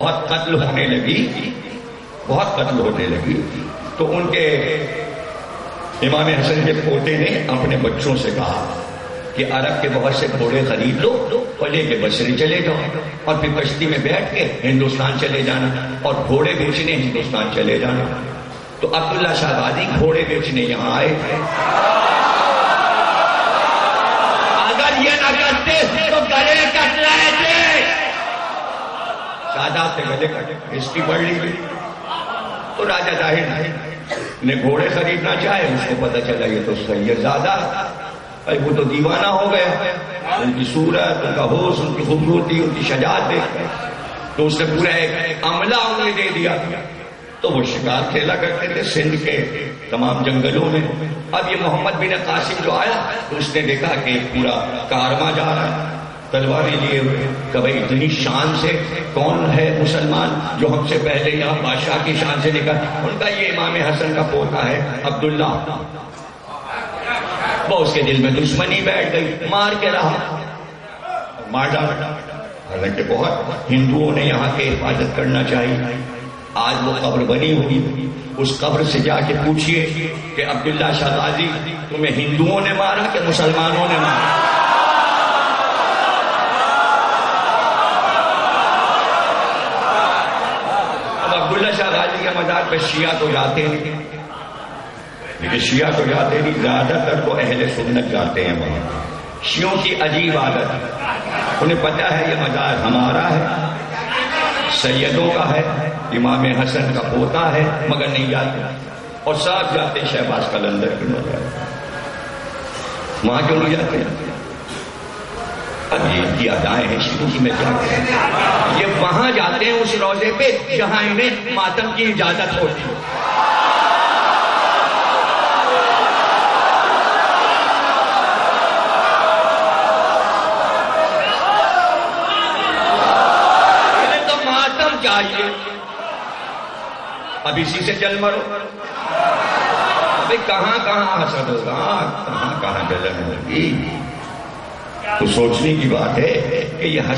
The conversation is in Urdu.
بہت قتل ہونے لگی تو ان کے امام حسن کے پوتے نے اپنے بچوں سے کہا کہ عرب کے بہت سے گھوڑے خرید لو اور لے کے بصرے چلے جاؤ اور پھر کشتی میں بیٹھ کے ہندوستان چلے جانا اور گھوڑے بیچنے ہندوستان چلے جانا۔ تو عبداللہ شہبازی گھوڑے بیچنے یہاں آئے تھے۔ اگر یہ نہ کرتے تو گلے کٹ رہے تھے، شہزاد سے گلے کٹے، ہسٹری پڑھ لی۔ تو راجہ ظاہر نے گھوڑے خریدنا چاہے، اس کو پتہ چلا یہ تو سید زادہ، وہ تو دیوانہ ہو گیا، ان کی صورت، ان کا ہوش، ان کی خوبصورتی، ان کی شجاعت دیکھ کر تو اس نے پورا ایک عملہ انہیں دے دیا۔ تو وہ شکار کھیلا کرتے تھے سندھ کے تمام جنگلوں میں۔ اب یہ محمد بن قاسم جو آیا تو اس نے دیکھا کہ پورا کارواں جا رہا ہے تلواریں لیے ہوئے، کہ بھائی اتنی شان سے کون ہے مسلمان جو ہم سے پہلے یہاں بادشاہ کی شان سے نکل؟ ان کا یہ امام حسن کا پوتا ہے عبداللہ۔ وہ اس کے دل میں دشمنی بیٹھ گئی، مار کے رہا، مار ڈالا۔ حالانکہ بہت ہندوؤں نے یہاں کے حفاظت کرنا چاہیے۔ آج وہ قبر بنی ہوئی، اس قبر سے جا کے پوچھئے کہ عبداللہ شہبازی تمہیں ہندوؤں نے مارا کہ مسلمانوں نے مارا؟ عبداللہ شہبازی کے مزار پہ شیعہ تو جاتے ہیں، لیکن شیعہ تو جاتے نہیں، زیادہ تر تو اہل سنت جاتے ہیں وہاں۔ شیعوں کی عجیب عادت ہے، انہیں پتہ ہے یہ مزار ہمارا ہے، سیدوں کا ہے، امام حسن کا پوتا ہے، مگر نہیں جاتے، اور ساتھ جاتے شہباز قلندر کے مزار۔ وہاں کیوں نہیں جاتے؟ اب یہ ان کی ادائیں ہیں شیعوں کی، میں کیا کہوں؟ یہ وہاں جاتے ہیں اس روضے پہ جہاں انہیں ماتم کی اجازت ہوتی ہے۔ انہیں تو ماتم چاہیے، اب اسی سے جل مرو۔ ابھی کہاں کہاں حسد ہوگا، کہاں کہاں جلن ہوگی۔ تو سوچنے کی بات ہے کہ یہ